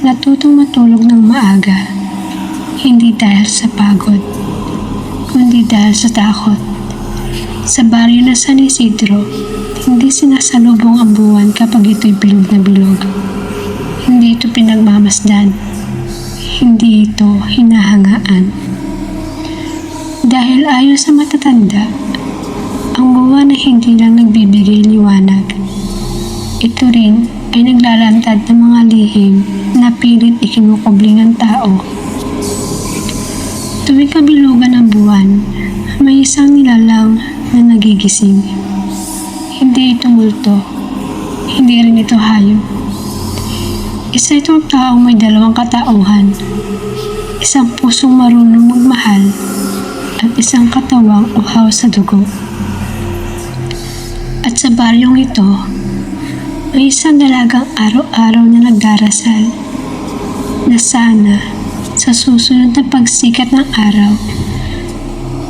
natutong matulog ng maaga, hindi dahil sa pagod, kundi dahil sa takot. Sa baryo na San Isidro, hindi sinasalubong ang buwan kapag ito'y bilog na bilog. Hindi ito pinagmamasdan. Hindi ito hinahangaan. Dahil ayon sa matatanda, ang buwan ay hindi lang nagbibigay liwanag. Ito rin ay naglalantad ng mga lihim na pilit ikinukubli ng tao. Tuwing kabilugan ng buwan, may isang nilalang na nagigising. Hindi ito multo. Hindi rin ito hayop. Isa itong taong may dalawang katauhan. Isang pusong marunong magmahal at isang katawang uhaw sa dugo. At sa baryong ito, may isang dalagang araw-araw na nagdarasal na sana sa susunod na pagsikat ng araw,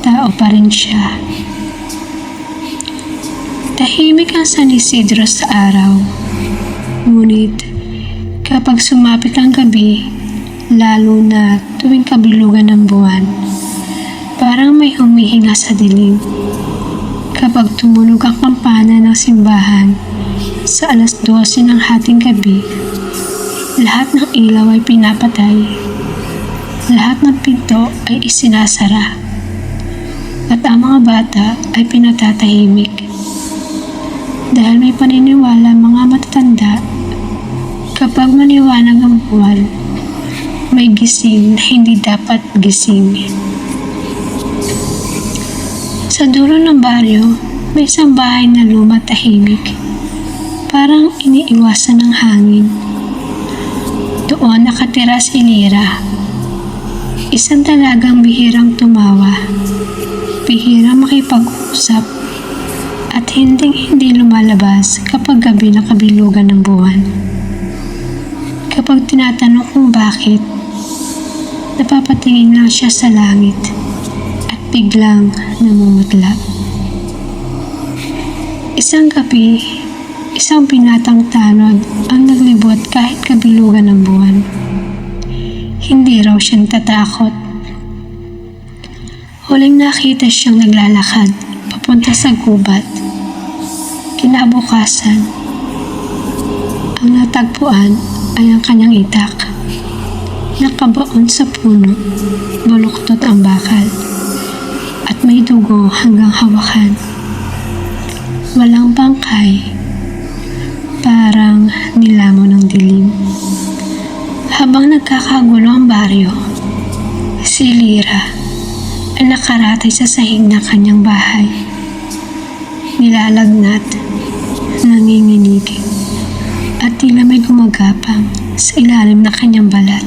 tao pa rin siya. Tahimik ang San Isidro sa araw, ngunit kapag sumapit ang gabi, lalo na tuwing kabilugan ng buwan, parang may humihinga sa dilim. Kapag tumunog ang kampana ng simbahan sa 12:00 ng hating gabi, lahat ng ilaw ay pinapatay. Lahat ng pinto ay isinasara. At ang mga bata ay pinatatahimik. Dahil may paniniwala mga matatanda, kapag maliwanag ang buwan, may gising na hindi dapat gising. Sa dulo ng baryo, may isang bahay na luma at tahimik. Parang iniiwasan ng hangin. Doon nakatira si Lira. Isang dalagang bihirang tumawa, bihirang makipag-usap, at hindi lumalabas kapag gabi na kabilugan ng buwan. Kapag tinatanong kung bakit, napapatingin lang siya sa langit at biglang namumutla. Isang gabi, isang binatang tanod ang naglibot kahit kabilugan ng buwan. Hindi raw siya natatakot. Huling nakita siyang naglalakad papunta sa gubat. Kinabukasan, ang natagpuan ay ang kanyang itak. Nakabaon sa puno, baluktot ang bakal, at may dugo hanggang hawakan. Walang bangkay, parang nilamon ng dilim. Habang nagkakagulo ang baryo, si Lira ay nakaratay sa sahig ng kanyang bahay. Nilalagnat, nanginginig, at tila may gumagapang sa ilalim ng kanyang balat.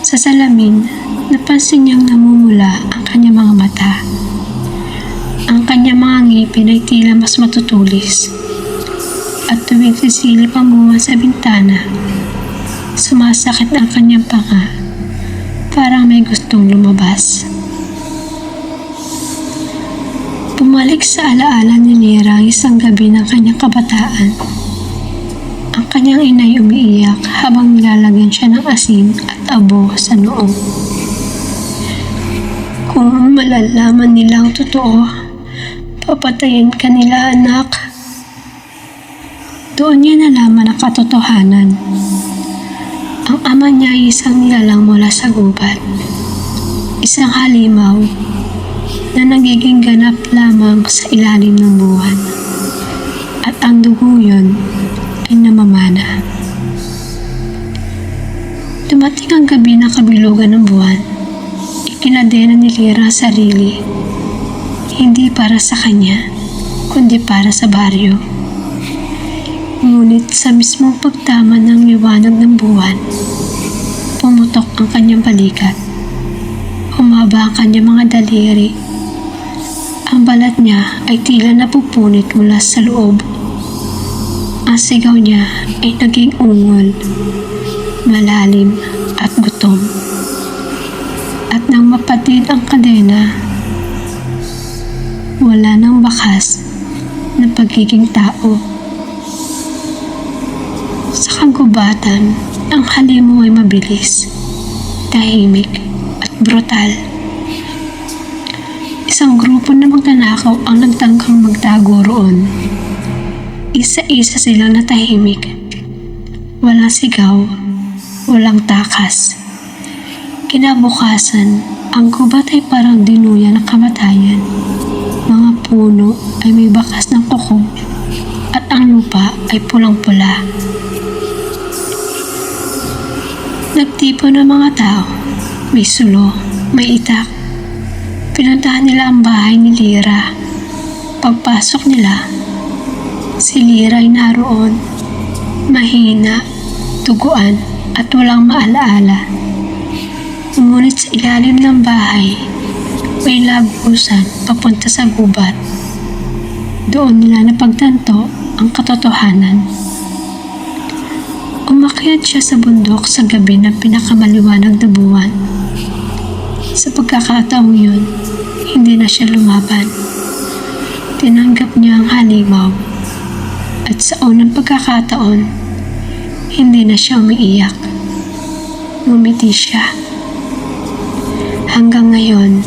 Sa salamin, napansin niyang namumula ang kanyang mga mata. Ang kanyang mga ngipin ay tila mas matutulis. At tuwing sisilip ang buwan sa bintana, sumasakit ang kanyang panga, parang may gustong lumabas. Bumalik sa alaala ni Lira ang isang gabi ng kanyang kabataan. Ang kanyang inay umiiyak habang nilalagyan siya ng asin at abo sa noo. Kung malalaman nila ang totoo, papatayin ka nila, anak. Doon niya nalaman ang katotohanan. Ang ama niya ay isang nilalang mula sa gubat. Isang halimaw na nagiging ganap lamang sa ilalim ng buwan. At ang dugo yun ay namamana. Dumating ang gabi ng kabilugan ng buwan. Ikinadena ni Lira ang sarili. Hindi para sa kanya, kundi para sa baryo. Ngunit sa mismong pagtama ng liwanag ng buwan, pumutok ang kanyang balikat. Humaba ang kanyang mga daliri. Ang balat niya ay tila napupunit mula sa loob. Ang sigaw niya ay naging ungol, malalim at gutom. At nang mapatid ang kadena, wala nang bakas na pagiging tao. Sa kagubatan, Ang halimaw ay mabilis, tahimik at brutal. Isang grupo na magnanakaw ang nagtangkang magtago roon. Isa-isa silang natahimik. Walang sigaw, walang takas. Kinabukasan, ang gubat ay parang dinuya ng kamatayan. Mga puno ay may bakas ng kuko at ang lupa ay pulang-pula. Nagtipo ng mga tao, may sulo, may itak. Pinuntahan nila ang bahay ni Lyra. Pagpasok nila, si Lyra ay naroon, mahina, tuguan at walang maalaala. Ngunit sa ilalim ng bahay, may lagusan papunta sa gubat. Doon nila napagtanto ang katotohanan. Umakyat siya sa bundok sa gabi ng pinakamaliwanag na buwan. Sa pagkakataong yun, hindi na siya lumaban. Tinanggap niya ang halimaw. At sa unang pagkakataon, hindi na siya umiiyak. Ngumiti siya. Hanggang ngayon,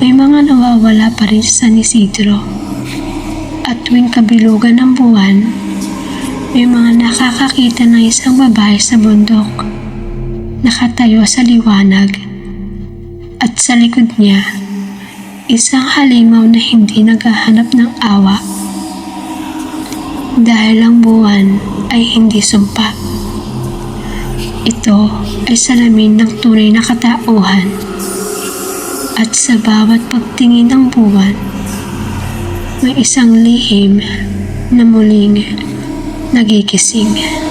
may mga nawawala pa rin sa San Isidro. At tuwing kabilugan ng buwan, may mga nakakakita ng isang babae sa bundok, nakatayo sa liwanag, at sa likod niya, isang halimaw na hindi naghahanap ng awa. Dahil ang buwan ay hindi sumpa. Ito ay salamin ng tunay na katauhan. At sa bawat pagtingin ng buwan, may isang lihim na muling nagigising.